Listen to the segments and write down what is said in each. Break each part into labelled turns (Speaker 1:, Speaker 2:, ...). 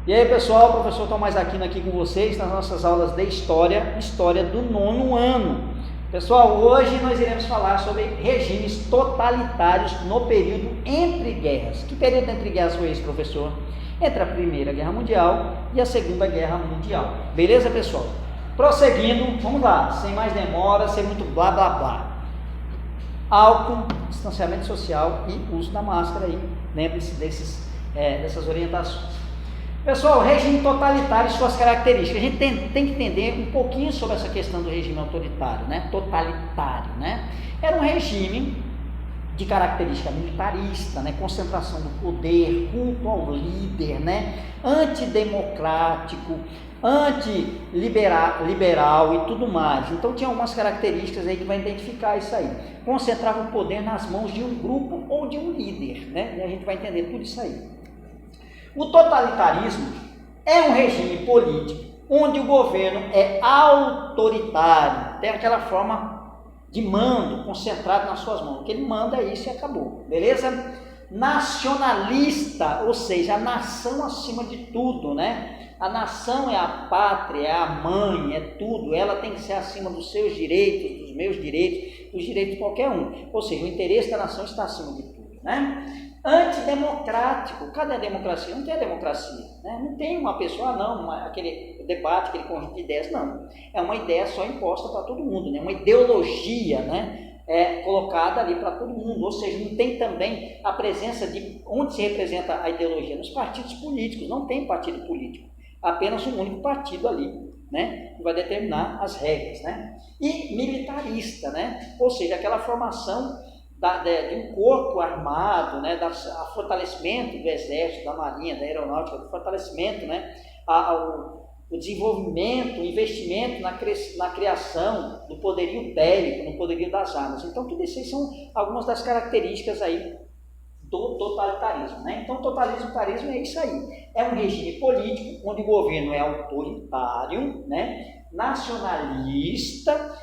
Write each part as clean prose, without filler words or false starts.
Speaker 1: E aí pessoal, o professor Tomás Aquino aqui com vocês nas nossas aulas de História do 9º ano. Pessoal, hoje nós iremos falar sobre regimes totalitários no período entre guerras. Que período entre guerras foi esse, professor? Entre a Primeira Guerra Mundial e a Segunda Guerra Mundial. Beleza, pessoal? Prosseguindo, vamos lá, sem mais demora, sem muito blá blá blá. Álcool, distanciamento social e uso da máscara aí. Lembre-se dessas orientações. Pessoal, regime totalitário e suas características. A gente tem que entender um pouquinho sobre essa questão do regime autoritário, né? Totalitário, né? Era um regime de característica militarista, né? Concentração do poder, culto ao líder, né? Antidemocrático, antiliberal e tudo mais. Então tinha algumas características aí que vai identificar isso aí. Concentrava o poder nas mãos de um grupo ou de um líder, né? E a gente vai entender tudo isso aí. O totalitarismo é um regime político onde o governo é autoritário, tem aquela forma de mando concentrado nas suas mãos. O que ele manda é isso e acabou, beleza? Nacionalista, ou seja, a nação acima de tudo, né? A nação é a pátria, é a mãe, é tudo. Ela tem que ser acima dos seus direitos, dos meus direitos, dos direitos de qualquer um. Ou seja, o interesse da nação está acima de tudo, né? Antidemocrático, cadê a democracia? Não tem a democracia, né? Não tem uma pessoa, aquele debate, aquele conjunto de ideias, não. É uma ideia só imposta para todo mundo, né? Uma ideologia, né? Colocada ali para todo mundo, ou seja, não tem também a presença de onde se representa a ideologia? Nos partidos políticos, não tem partido político, apenas um único partido ali, né? Que vai determinar as regras, né? E militarista, né? Ou seja, aquela formação de um corpo armado, né, a fortalecimento do exército, da marinha, da aeronáutica, do fortalecimento, né, o desenvolvimento, o investimento na criação do poderio bélico, no poderio das armas. Então, tudo isso aí são algumas das características aí do totalitarismo, né? Então, o totalitarismo é isso aí. É um regime político onde o governo é autoritário, né, nacionalista,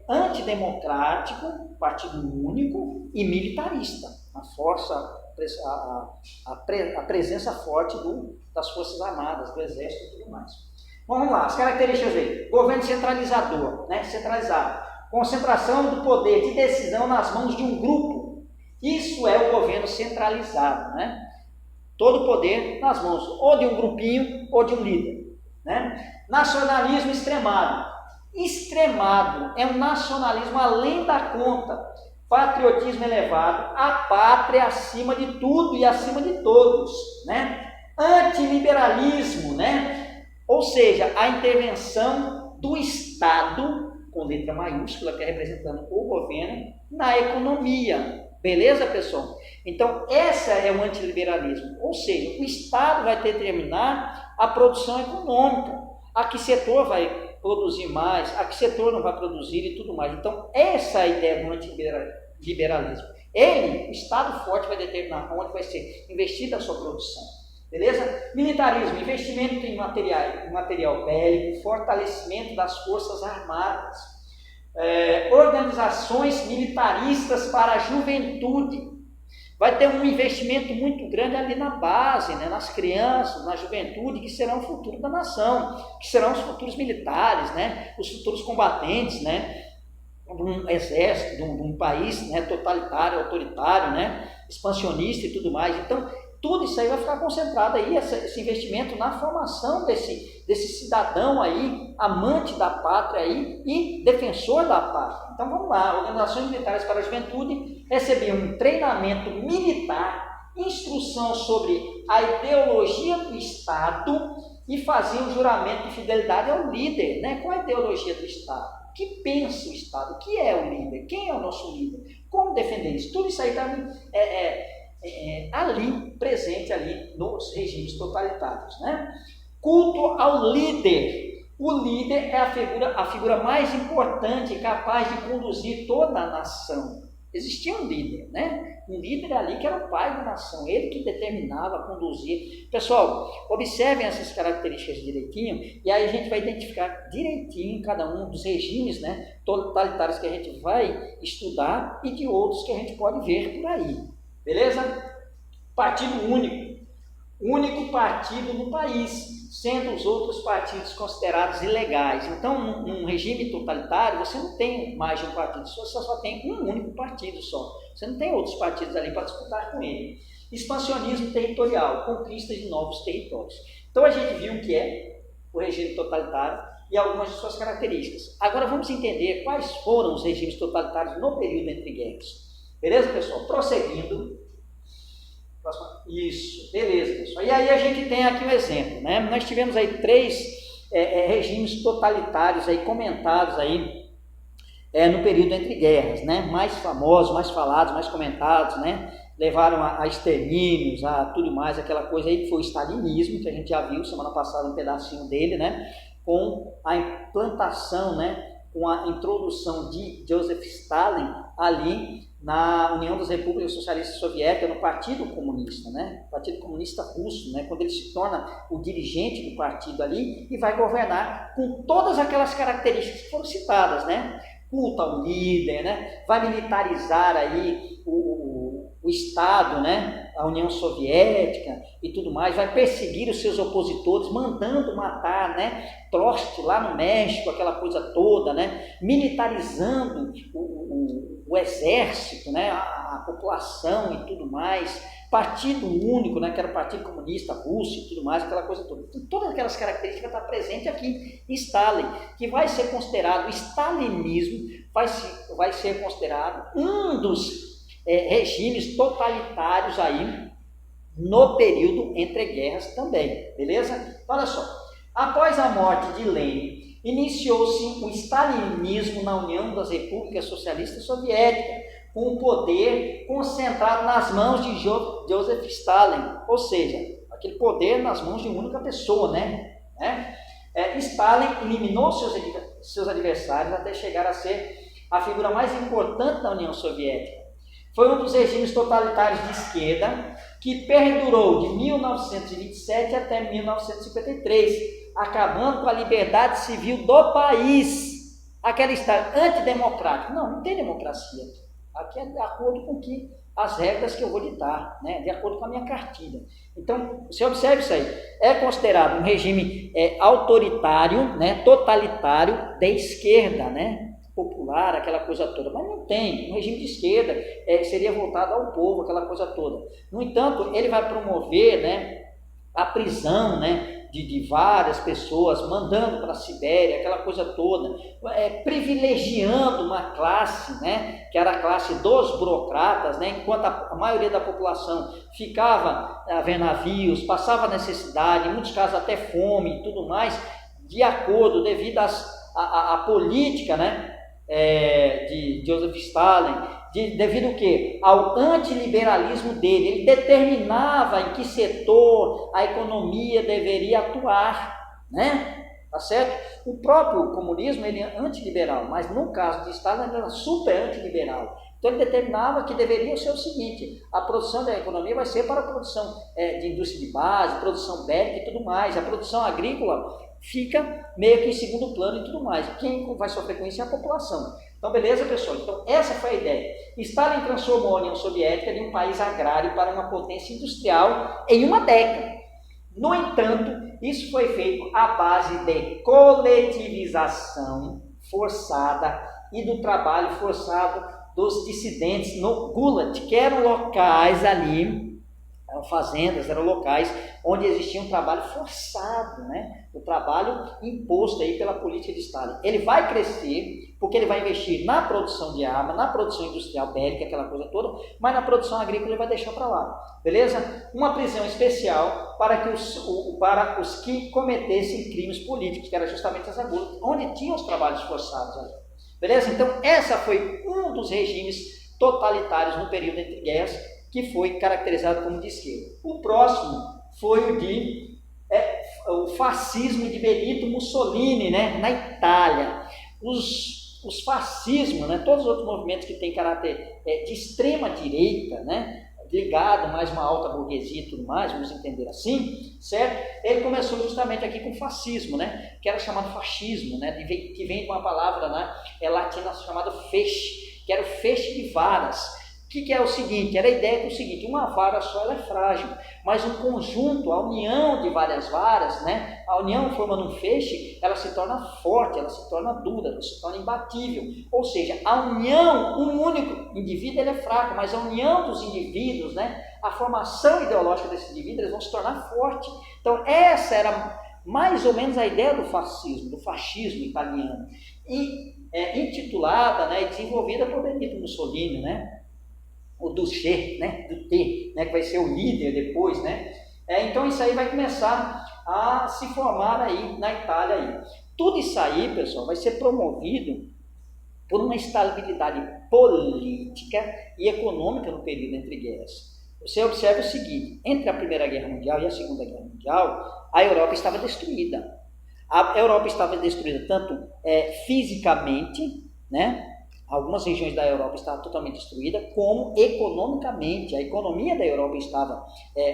Speaker 1: antidemocrático, partido único e militarista. A presença forte das Forças Armadas, do Exército e tudo mais. Vamos lá, as características dele. Governo centralizador, né? Centralizado. Concentração do poder de decisão nas mãos de um grupo. Isso é o governo centralizado, né? Todo o poder nas mãos ou de um grupinho ou de um líder, né? Nacionalismo extremado, é um nacionalismo além da conta, patriotismo elevado, a pátria acima de tudo e acima de todos, né? Antiliberalismo, né? Ou seja, a intervenção do Estado, com letra maiúscula, que é representando o governo, na economia, beleza, pessoal? Então, essa é o antiliberalismo, ou seja, o Estado vai determinar a produção econômica, a que setor vai produzir mais, a que setor não vai produzir e tudo mais. Então, essa é a ideia do antiliberalismo. O Estado forte vai determinar onde vai ser investida a sua produção. Beleza? Militarismo, investimento em material bélico, fortalecimento das forças armadas, organizações militaristas para a juventude. Vai ter um investimento muito grande ali na base, né, nas crianças, na juventude, que serão o futuro da nação, que serão os futuros militares, né, os futuros combatentes, né, de um exército, de um país, né, totalitário, autoritário, né, expansionista e tudo mais. Então, tudo isso aí vai ficar concentrado aí, esse investimento na formação desse cidadão aí, amante da pátria aí e defensor da pátria. Então vamos lá, organizações militares para a juventude recebiam um treinamento militar, instrução sobre a ideologia do Estado e faziam um juramento de fidelidade ao líder, né? Qual a ideologia do Estado? O que pensa o Estado? O que é o líder? Quem é o nosso líder? Como defender isso? Tudo isso aí está ali, presente ali nos regimes totalitários, né? Culto ao líder. O líder é a figura mais importante e capaz de conduzir toda a nação. Existia um líder, né? Um líder ali que era o pai da nação, ele que determinava, conduzia. Pessoal, observem essas características direitinho e aí a gente vai identificar direitinho cada um dos regimes, né, totalitários que a gente vai estudar e de outros que a gente pode ver por aí. Beleza? Partido único. único partido no país, sendo os outros partidos considerados ilegais. Então, num regime totalitário, você não tem mais de um partido, você só tem um único partido só. Você não tem outros partidos ali para disputar com ele. Expansionismo territorial, conquista de novos territórios. Então, a gente viu o que é o regime totalitário e algumas de suas características. Agora, vamos entender quais foram os regimes totalitários no período entre guerras. Beleza, pessoal? Prosseguindo. Isso, beleza, pessoal. E aí a gente tem aqui um exemplo, né? Nós tivemos aí 3 regimes totalitários aí comentados aí no período entre guerras, né? Mais famosos, mais falados, mais comentados, né? Levaram a extermínios, a tudo mais, aquela coisa aí que foi o stalinismo, que a gente já viu semana passada um pedacinho dele, né? Com a implantação, né? Com a introdução de Joseph Stalin ali na União das Repúblicas Socialistas Soviéticas, no Partido Comunista, né? Partido Comunista Russo, né? Quando ele se torna o dirigente do partido ali e vai governar com todas aquelas características que foram citadas, né? Culto ao líder, né? Vai militarizar aí o Estado, né? A União Soviética e tudo mais, vai perseguir os seus opositores, mandando matar, né? Trotsky lá no México, aquela coisa toda, né? Militarizando o exército, né? A população e tudo mais, partido único, né? Que era o Partido Comunista Russo e tudo mais, aquela coisa toda. Então, todas aquelas características estão presentes aqui em Stalin, que vai ser considerado, o stalinismo vai ser considerado um dos regimes totalitários aí no período entre guerras também, beleza? Olha só, após a morte de Lenin, iniciou-se o stalinismo na União das Repúblicas Socialistas Soviéticas, com o poder concentrado nas mãos de Joseph Stalin, ou seja, aquele poder nas mãos de uma única pessoa, né? Stalin eliminou seus adversários até chegar a ser a figura mais importante da União Soviética. Foi um dos regimes totalitários de esquerda que perdurou de 1927 até 1953, acabando com a liberdade civil do país. Aquela está antidemocrática. Não tem democracia. Aqui é de acordo com as regras que eu vou ditar, né? De acordo com a minha cartilha. Então, você observe isso aí. É considerado um regime autoritário, né? Totalitário de esquerda, né? Popular, aquela coisa toda, mas não tem, um regime de esquerda seria voltado ao povo, aquela coisa toda. No entanto, ele vai promover, né, a prisão, né, de várias pessoas, mandando para a Sibéria, aquela coisa toda, privilegiando uma classe, né, que era a classe dos burocratas, né, enquanto a maioria da população ficava a ver navios, passava necessidade, em muitos casos até fome e tudo mais, de acordo, devido à política, né, de Joseph Stalin, devido ao quê? Ao antiliberalismo dele. Ele determinava em que setor a economia deveria atuar, né? Tá certo? O próprio comunismo ele é antiliberal, mas no caso de Stalin ele era super antiliberal. Então ele determinava que deveria ser o seguinte: a produção da economia vai ser para a produção de indústria de base, produção bélica e tudo mais. A produção agrícola fica meio que em segundo plano e tudo mais. Quem vai sofrer com isso é a população. Então, beleza, pessoal? Então, essa foi a ideia. Stalin transformou a União Soviética de um país agrário para uma potência industrial em uma década. No entanto, isso foi feito à base de coletivização forçada e do trabalho forçado dos dissidentes no Gulag, que eram locais ali, eram fazendas, eram locais onde existia um trabalho forçado, né? O trabalho imposto aí pela política de Stalin. Ele vai crescer porque ele vai investir na produção de arma, na produção industrial bélica, aquela coisa toda, mas na produção agrícola ele vai deixar para lá, beleza? Uma prisão especial para os que cometessem crimes políticos, que era justamente as agulhas, onde tinham os trabalhos forçados ali, beleza? Então essa foi um dos regimes totalitários no período entre guerras, que foi caracterizado como de esquerda. O próximo foi o fascismo de Benito Mussolini, né, na Itália. Os fascismos, né, todos os outros movimentos que têm caráter de extrema direita, né, ligado mais a uma alta burguesia e tudo mais, vamos entender assim, certo? Ele começou justamente aqui com o fascismo, né, que era chamado fascismo, né, que vem de uma palavra, né, latina chamada feixe, que era o feixe de varas. que é o seguinte? Era a ideia que é o seguinte: uma vara só ela é frágil, mas um conjunto, a união de várias varas, né? A união formando um feixe, ela se torna forte, ela se torna dura, ela se torna imbatível. Ou seja, a união, um único indivíduo ele é fraco, mas a união dos indivíduos, né? A formação ideológica desses indivíduos, eles vão se tornar forte. Então essa era mais ou menos a ideia do fascismo, do fascismo italiano, e intitulada, né, e desenvolvida por Benito Mussolini, né? O Duce, né, do T, né, que vai ser o líder depois, né? Então isso aí vai começar a se formar aí na Itália aí. Tudo isso aí, pessoal, vai ser promovido por uma estabilidade política e econômica no período entre guerras. Você observa o seguinte: entre a Primeira Guerra Mundial e a Segunda Guerra Mundial, a Europa estava destruída. A Europa estava destruída tanto fisicamente, né? Algumas regiões da Europa estavam totalmente destruídas, como economicamente. A economia da Europa estava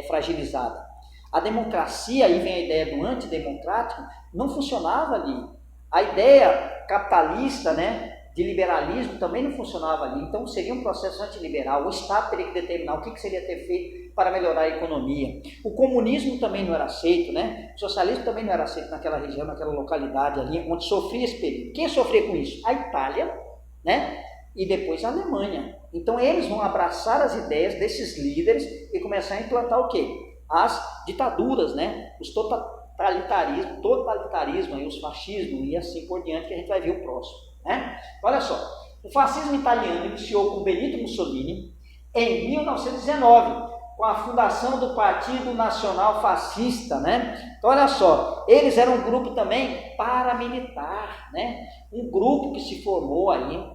Speaker 1: fragilizada. A democracia, aí vem a ideia do antidemocrático, não funcionava ali. A ideia capitalista, né, de liberalismo também não funcionava ali. Então seria um processo antiliberal. O Estado teria que determinar o que seria ter feito para melhorar a economia. O comunismo também não era aceito, né? O socialismo também não era aceito naquela região, naquela localidade ali, onde sofria esse período. Quem sofria com isso? A Itália, né? E depois a Alemanha. Então eles vão abraçar as ideias desses líderes e começar a implantar o quê? As ditaduras, né? Os totalitarismo, e os fascismos e assim por diante, que a gente vai ver o próximo, né? Olha só, o fascismo italiano iniciou com Benito Mussolini em 1919, com a fundação do Partido Nacional Fascista, né? Então, olha só, eles eram um grupo também paramilitar, né? Um grupo que se formou aí,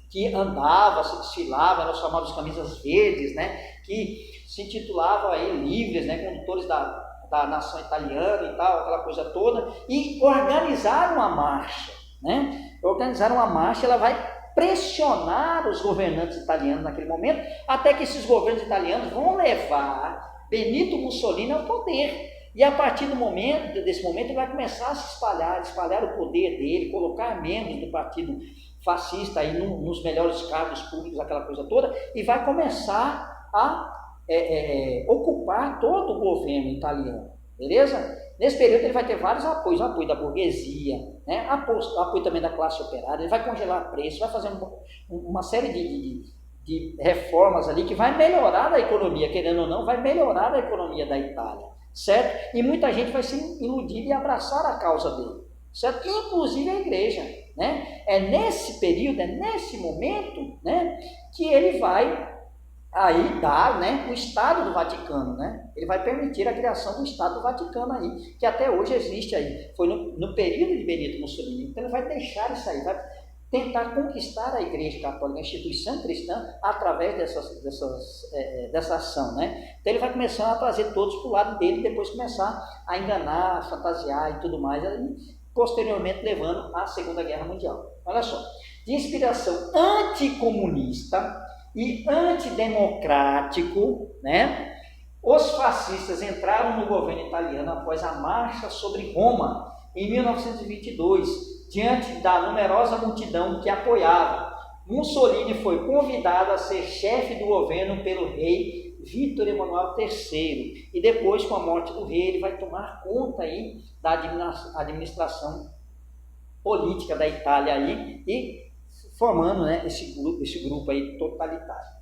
Speaker 1: que andava, se desfilava, nós chamávamos de camisas verdes, né? Que se intitulavam aí livres, né? Condutores da nação italiana e tal, aquela coisa toda, e organizaram a marcha, né? Organizaram a marcha, ela vai pressionar os governantes italianos naquele momento, até que esses governos italianos vão levar Benito Mussolini ao poder. E a partir desse momento, ele vai começar a se espalhar o poder dele, colocar membros do partido fascista aí nos melhores cargos públicos, aquela coisa toda, e vai começar a ocupar todo o governo italiano, beleza? Nesse período ele vai ter vários apoios, apoio da burguesia, né? apoio também da classe operária, ele vai congelar preços, vai fazer uma série de reformas ali que vai melhorar a economia, querendo ou não, vai melhorar a economia da Itália, certo? E muita gente vai se iludir e abraçar a causa dele, certo? Inclusive a igreja, né? É nesse período, é nesse momento, né, que ele vai aí dar, né, o Estado do Vaticano, né? Ele vai permitir a criação do Estado do Vaticano aí, que até hoje existe aí. Foi no período de Benito Mussolini. Então ele vai deixar isso aí, vai tentar conquistar a Igreja Católica, a instituição cristã, através dessa ação, né? Então ele vai começar a trazer todos para o lado dele, e depois começar a enganar, a fantasiar e tudo mais, aí, posteriormente levando à Segunda Guerra Mundial. Olha só, de inspiração anticomunista e antidemocrático, né? Os fascistas entraram no governo italiano após a marcha sobre Roma, em 1922, diante da numerosa multidão que apoiava. Mussolini foi convidado a ser chefe do governo pelo rei Vítor Emanuel III, e depois, com a morte do rei, ele vai tomar conta aí da administração política da Itália aí, e formando, né, esse grupo aí totalitário.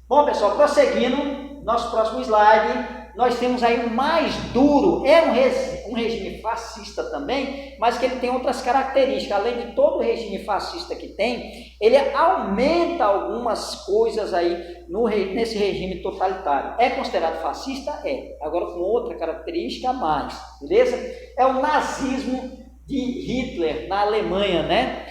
Speaker 1: Bom, pessoal, prosseguindo, nosso próximo slide, nós temos aí o mais duro, um regime fascista também, mas que ele tem outras características. Além de todo o regime fascista que tem, ele aumenta algumas coisas aí nesse regime totalitário. É considerado fascista? É. Agora com outra característica a mais, beleza? É o nazismo de Hitler na Alemanha, né?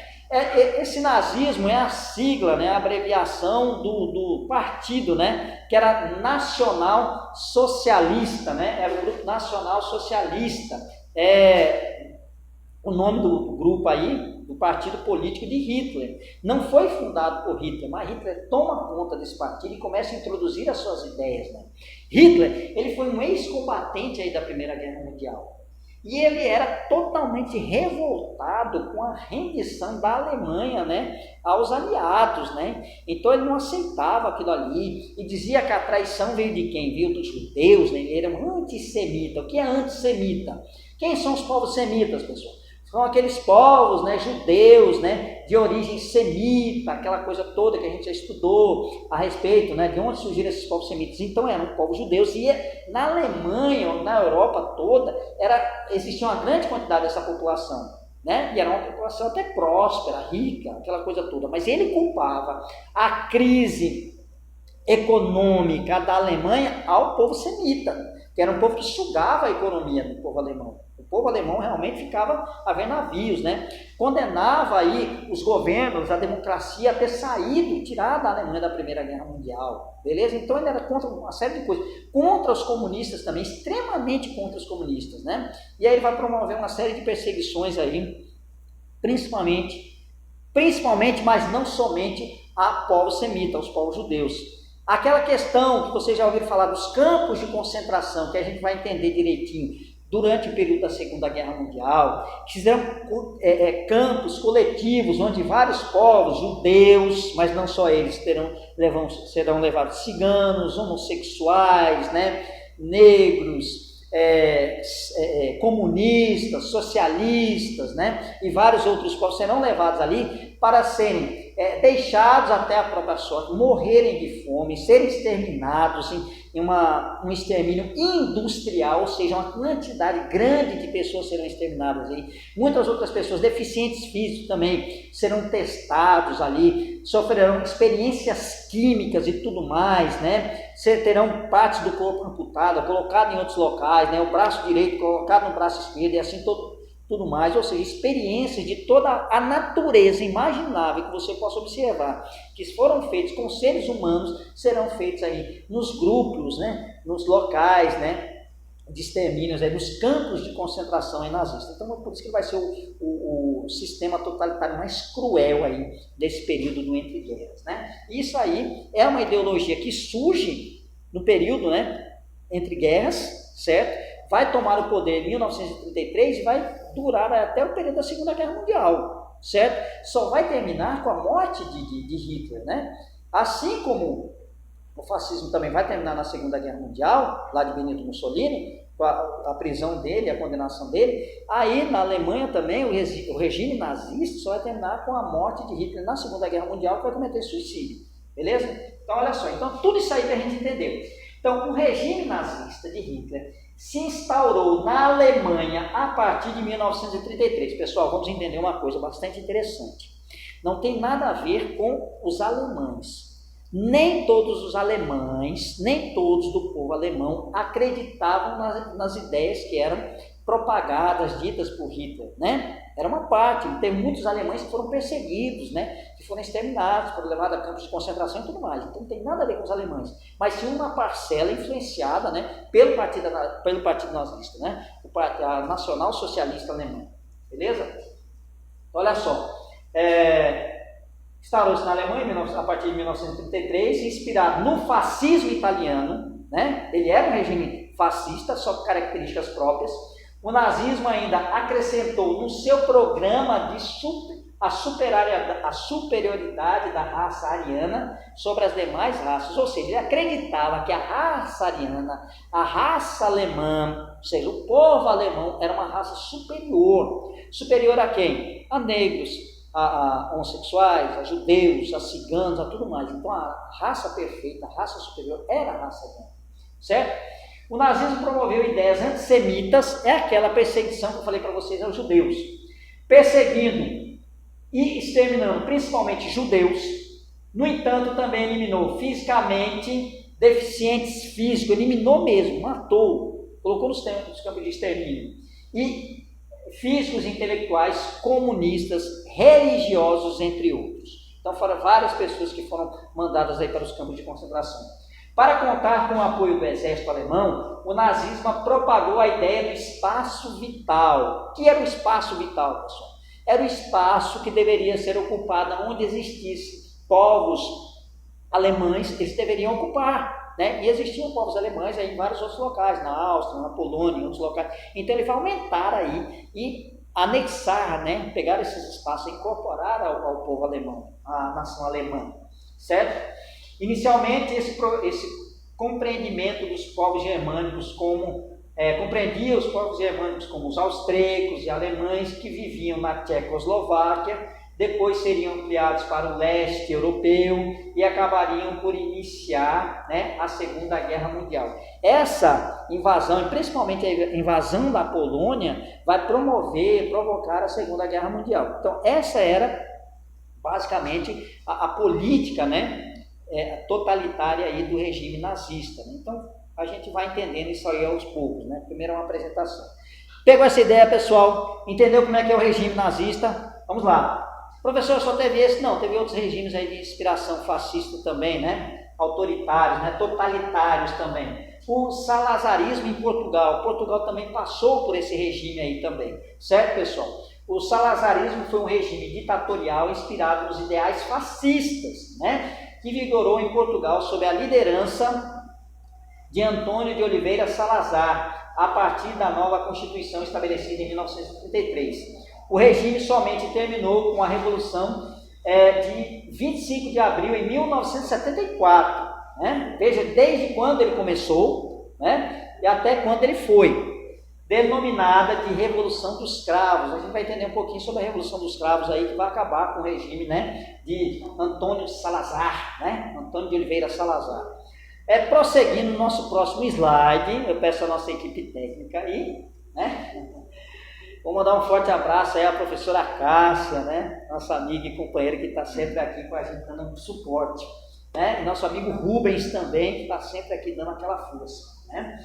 Speaker 1: Esse nazismo é a sigla, né, a abreviação do partido, né, que era Nacional Socialista, né, era o Grupo Nacional Socialista, o nome do grupo aí, do partido político de Hitler. Não foi fundado por Hitler, mas Hitler toma conta desse partido e começa a introduzir as suas ideias, né. Hitler, ele foi um ex-combatente aí da Primeira Guerra Mundial. E ele era totalmente revoltado com a rendição da Alemanha, né, aos aliados, né? Então ele não aceitava aquilo ali e dizia que a traição veio de quem? Veio dos judeus, né? Ele era um antissemita. O que é antissemita? Quem são os povos semitas, pessoal? São aqueles povos, né, judeus, né, de origem semita, aquela coisa toda que a gente já estudou a respeito, né, de onde surgiram esses povos semitas. Então eram povos judeus e na Alemanha, na Europa toda, existia uma grande quantidade dessa população, né, e era uma população até próspera, rica, aquela coisa toda. Mas ele culpava a crise econômica da Alemanha ao povo semita, que era um povo que sugava a economia do povo alemão. O povo alemão realmente ficava a ver navios, né? Condenava aí os governos, a democracia a ter saído, tirado a Alemanha da Primeira Guerra Mundial, beleza? Então ele era contra uma série de coisas, contra os comunistas também, extremamente contra os comunistas, né? E aí ele vai promover uma série de perseguições aí, principalmente, mas não somente a povos semitas, aos povos judeus. Aquela questão que vocês já ouviram falar dos campos de concentração, que a gente vai entender direitinho, durante o período da Segunda Guerra Mundial, que fizeram campos coletivos, onde vários povos, judeus, mas não só eles, serão levados ciganos, homossexuais, né, negros, comunistas, socialistas, né, e vários outros povos serão levados ali para serem deixados até a própria sorte, morrerem de fome, serem exterminados em um extermínio industrial, ou seja, uma quantidade grande de pessoas serão exterminadas aí. Muitas outras pessoas, deficientes físicos também, serão testados ali, sofrerão experiências químicas e tudo mais, né? Terão partes do corpo amputadas, colocado em outros locais, né? O braço direito colocado no braço esquerdo e assim tudo mais, ou seja, experiências de toda a natureza imaginável que você possa observar, que foram feitos com seres humanos, serão feitos aí nos grupos, né, nos locais, né, de extermínios, aí, nos campos de concentração aí nazista. Então, por isso que vai ser o sistema totalitário mais cruel aí desse período do entre guerras, né? Isso aí é uma ideologia que surge no período, né, entre guerras, certo? Vai tomar o poder em 1933 e vai durar até o período da Segunda Guerra Mundial, certo? Só vai terminar com a morte de Hitler, né? Assim como o fascismo também vai terminar na Segunda Guerra Mundial, lá de Benito Mussolini, com a prisão dele, a condenação dele, aí na Alemanha também o regime nazista só vai terminar com a morte de Hitler na Segunda Guerra Mundial, que vai cometer suicídio, beleza? Então olha só, então tudo isso aí que a gente entendeu. Então o regime nazista de Hitler se instaurou na Alemanha a partir de 1933. Pessoal, vamos entender uma coisa bastante interessante. Não tem nada a ver com os alemães. Nem todos os alemães, nem todos do povo alemão acreditavam nas ideias que eram propagadas, ditas por Hitler, né? Era uma parte, tem muitos alemães que foram perseguidos, né? Que foram exterminados, foram levados a campos de concentração e tudo mais. Então não tem nada a ver com os alemães, mas tinha uma parcela influenciada, né, pelo partido nazista, né? A Nacional Socialista Alemã, beleza? Olha só, instaurou-se na Alemanha a partir de 1933, inspirado no fascismo italiano, né? Ele era um regime fascista, só com características próprias. O nazismo ainda acrescentou no seu programa a superioridade da raça ariana sobre as demais raças, ou seja, ele acreditava que a raça ariana, a raça alemã, ou seja, o povo alemão era uma raça superior. Superior a quem? A negros, a homossexuais, a judeus, a ciganos, a tudo mais. Então a raça perfeita, a raça superior era a raça ariana, certo? O nazismo promoveu ideias antissemitas, é aquela perseguição que eu falei para vocês aos judeus, perseguindo e exterminando principalmente judeus. No entanto, também eliminou fisicamente deficientes físicos, eliminou mesmo, matou, colocou nos campos de extermínio. E físicos, intelectuais, comunistas, religiosos, entre outros. Então foram várias pessoas que foram mandadas aí para os campos de concentração. Para contar com o apoio do exército alemão, o nazismo propagou a ideia do espaço vital. O que era o espaço vital, pessoal? Era o espaço que deveria ser ocupado onde existissem povos alemães, eles deveriam ocupar. né? E existiam povos alemães aí em vários outros locais, na Áustria, na Polônia, em outros locais. Então ele vai aumentar aí e anexar, né? Pegar esses espaços, incorporar ao povo alemão, à nação alemã, certo? Inicialmente esse compreendimento dos povos germânicos compreendia os povos germânicos como os austríacos e alemães que viviam na Tchecoslováquia, depois seriam ampliados para o leste europeu e acabariam por iniciar, né, a Segunda Guerra Mundial. Essa invasão, e principalmente a invasão da Polônia, vai provocar a Segunda Guerra Mundial. Então essa era basicamente a política, né, totalitária aí do regime nazista. Então a gente vai entendendo isso aí aos poucos, né? Primeiro é uma apresentação. Pegou essa ideia, pessoal? Entendeu como é que é o regime nazista? Vamos lá. Professor, só teve esse? Não, teve outros regimes aí de inspiração fascista também, né? Autoritários, né? Totalitários também. O salazarismo em Portugal. Portugal também passou por esse regime aí também. Certo, pessoal? O salazarismo foi um regime ditatorial inspirado nos ideais fascistas, né? Que vigorou em Portugal sob a liderança de Antônio de Oliveira Salazar, a partir da nova Constituição estabelecida em 1933. O regime somente terminou com a Revolução de 25 de abril de 1974. Né? Veja, desde quando ele começou, né? E até quando ele foi. Denominada de Revolução dos Cravos. A gente vai entender um pouquinho sobre a Revolução dos Cravos aí, que vai acabar com o regime, né, de Antônio Salazar, né? Antônio de Oliveira Salazar. Prosseguindo no nosso próximo slide, eu peço à nossa equipe técnica aí, né? Vou mandar um forte abraço aí à professora Cássia, né? Nossa amiga e companheira que está sempre aqui com a gente dando um suporte, né? E nosso amigo Rubens também, que está sempre aqui dando aquela força, né?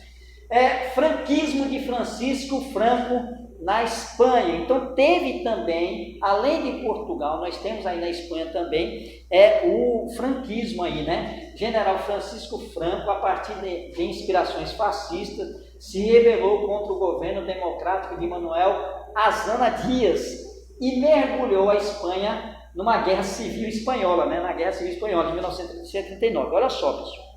Speaker 1: Franquismo de Francisco Franco na Espanha. Então teve também, além de Portugal, nós temos aí na Espanha também o franquismo aí, né? General Francisco Franco, a partir de inspirações fascistas, se rebelou contra o governo democrático de Manuel Azana Dias e mergulhou a Espanha numa guerra civil espanhola, né? Na Guerra Civil Espanhola de 1979. Olha só, pessoal.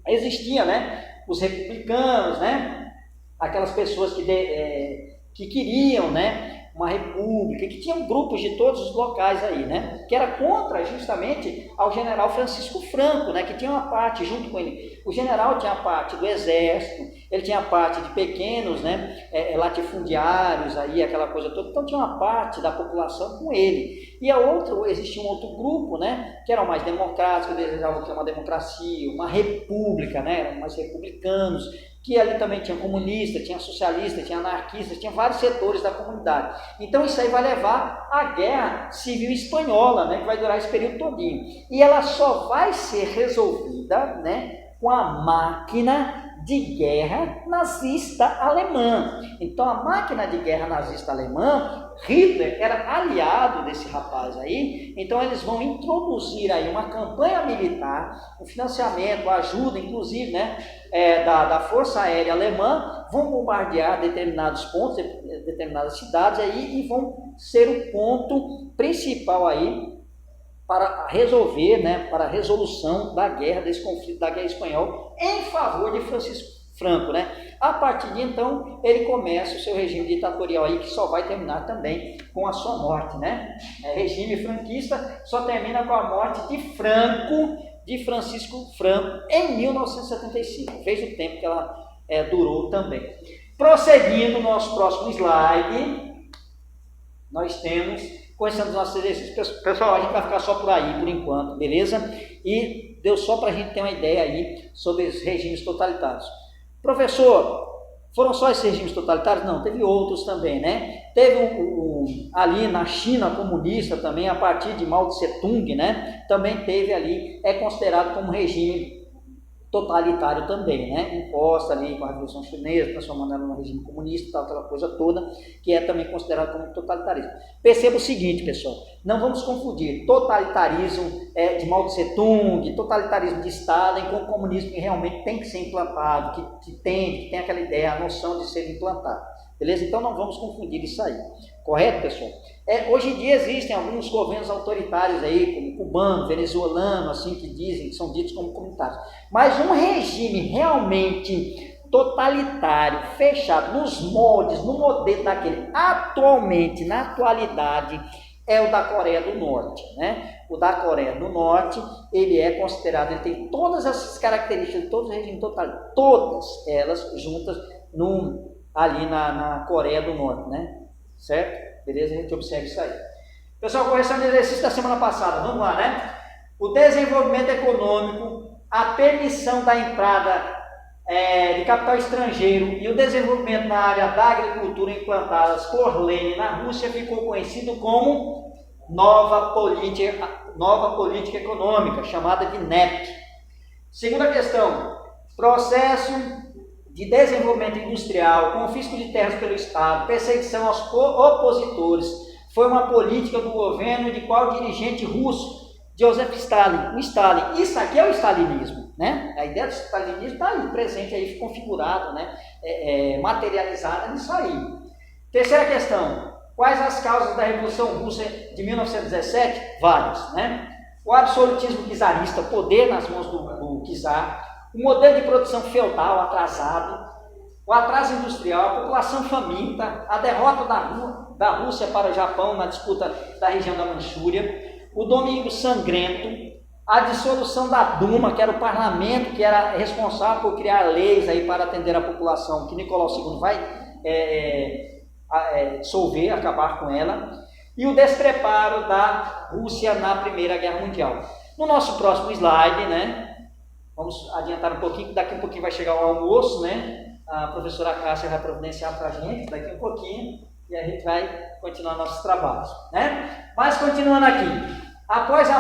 Speaker 1: Existia, né, os republicanos, né, aquelas pessoas que queriam, né, uma república, que tinham grupos de todos os locais aí, né, que era contra justamente ao general Francisco Franco, né, que tinha uma parte junto com ele. O general tinha a parte do exército, ele tinha a parte de pequenos, né, latifundiários aí, aquela coisa toda. Então tinha uma parte da população com ele. E existia um outro grupo, né, que eram mais democráticos, que desejavam ter uma democracia, uma república, né, eram mais republicanos, que ali também tinha comunista, tinha socialista, tinha anarquista, tinha vários setores da comunidade. Então isso aí vai levar à Guerra Civil Espanhola, né, que vai durar esse período todinho. E ela só vai ser resolvida, né, com a máquina de guerra nazista alemã. Então a máquina de guerra nazista alemã, Hitler era aliado desse rapaz aí, então eles vão introduzir aí uma campanha militar, o financiamento, a ajuda, inclusive, né, da Força Aérea Alemã, vão bombardear determinados pontos, determinadas cidades aí, e vão ser o ponto principal aí para resolver, né, para a resolução da guerra, desse conflito da Guerra Espanhola, em favor de Francisco Franco, né? A partir de então, ele começa o seu regime ditatorial aí, que só vai terminar também com a sua morte, né? Regime franquista só termina com a morte de Francisco Franco, em 1975. Veja o tempo que ela durou também. Prosseguindo no nosso próximo slide, nós temos, começando os nossos exercícios. Pessoal, a gente vai ficar só por aí, por enquanto, beleza? E deu só para a gente ter uma ideia aí sobre os regimes totalitários. Professor, foram só esses regimes totalitários? Não, teve outros também, né? Teve ali na China comunista também, a partir de Mao Tse Tung, né? Também teve ali, é considerado como regime totalitário também, né? Imposta ali com a Revolução Chinesa, transformando ela num regime comunista, tal, aquela coisa toda, que é também considerado como totalitarismo. Perceba o seguinte, pessoal, não vamos confundir totalitarismo de Mao Tse Tung, totalitarismo de Stalin, com o comunismo que realmente tem que ser implantado, que tem aquela ideia, a noção de ser implantado. beleza? Então não vamos confundir isso aí, correto, pessoal? Hoje em dia existem alguns governos autoritários aí, como cubano, venezuelano, assim que dizem, que são ditos como comunitários, mas um regime realmente totalitário, fechado nos moldes, no modelo daquele, atualmente, na atualidade, é o da Coreia do Norte, né? O da Coreia do Norte, ele é considerado, ele tem todas essas características de todo o regime totalitário, todas elas juntas ali na Coreia do Norte, né? Certo? Beleza? A gente observa isso aí. Pessoal, correção de exercício da semana passada, vamos lá, né? O desenvolvimento econômico, a permissão da entrada de capital estrangeiro e o desenvolvimento na área da agricultura implantadas por Lenin na Rússia ficou conhecido como nova política econômica, chamada de NEP. Segunda questão, processo de desenvolvimento industrial, confisco de terras pelo Estado, perseguição aos opositores, foi uma política do governo de qual dirigente russo? Joseph Stalin, o Stalin. Isso aqui é o stalinismo, né? A ideia do stalinismo está aí, presente aí, configurado, né? Materializada nisso aí. Terceira questão, quais as causas da Revolução Russa de 1917? Várias, né? O absolutismo czarista, poder nas mãos do czar, o modelo de produção feudal atrasado, o atraso industrial, a população faminta, a derrota da Rússia para o Japão na disputa da região da Manchúria, o Domingo Sangrento, a dissolução da Duma, que era o parlamento que era responsável por criar leis aí para atender a população, que Nicolau II vai dissolver, acabar com ela, e o despreparo da Rússia na Primeira Guerra Mundial. No nosso próximo slide, né, vamos adiantar um pouquinho, que daqui a um pouquinho vai chegar o almoço, né, a professora Cássia vai providenciar para a gente, daqui a um pouquinho, e a gente vai continuar nossos trabalhos, né? Mas continuando aqui, após a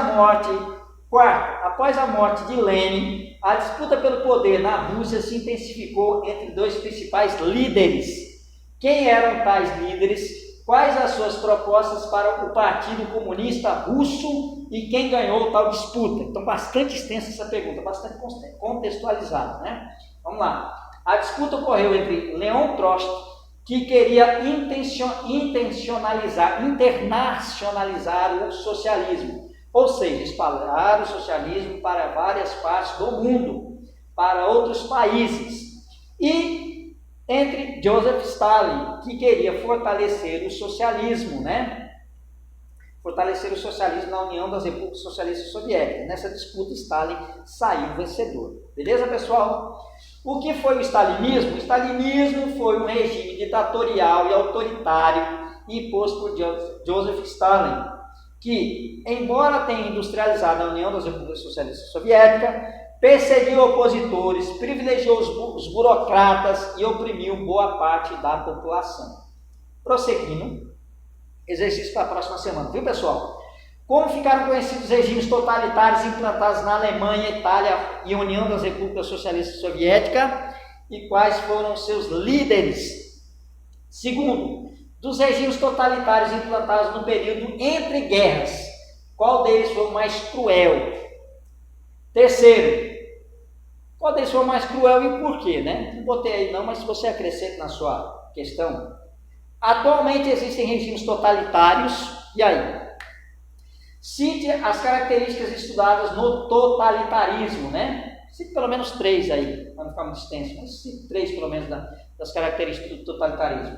Speaker 1: morte de Lenin, a disputa pelo poder na Rússia se intensificou entre dois principais líderes. Quem eram tais líderes? Quais as suas propostas para o Partido Comunista Russo e quem ganhou tal disputa? Então, bastante extensa essa pergunta, bastante contextualizada, né? Vamos lá. A disputa ocorreu entre Leon Trotsky, que queria internacionalizar o socialismo, ou seja, espalhar o socialismo para várias partes do mundo, para outros países, e entre Joseph Stalin, que queria fortalecer o socialismo, né? Fortalecer o socialismo na União das Repúblicas Socialistas Soviéticas. Nessa disputa, Stalin saiu vencedor. Beleza, pessoal? O que foi o stalinismo? O stalinismo foi um regime ditatorial e autoritário imposto por Joseph Stalin, que, embora tenha industrializado a União das Repúblicas Socialistas Soviéticas, perseguiu opositores, privilegiou os burocratas e oprimiu boa parte da população. Prosseguindo, exercício para a próxima semana, viu, pessoal? Como ficaram conhecidos os regimes totalitários implantados na Alemanha, Itália e União das Repúblicas Socialistas Soviéticas e quais foram seus líderes? Segundo, dos regimes totalitários implantados no período entre guerras, qual deles foi o mais cruel? Terceiro, qual deles foi o mais cruel e por quê, né? Não botei aí não, mas se você acrescenta na sua questão. Atualmente existem regimes totalitários, e aí? Cite as características estudadas no totalitarismo, né? Cite pelo menos 3 aí, para não ficar muito extenso, mas cite 3 pelo menos das características do totalitarismo.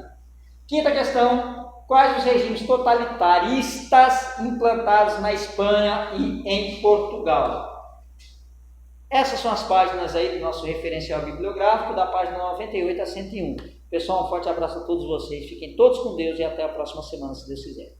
Speaker 1: Quinta questão, quais os regimes totalitaristas implantados na Espanha e em Portugal? Essas são as páginas aí do nosso referencial bibliográfico, da página 98 a 101. Pessoal, um forte abraço a todos vocês, fiquem todos com Deus e até a próxima semana, se Deus quiser.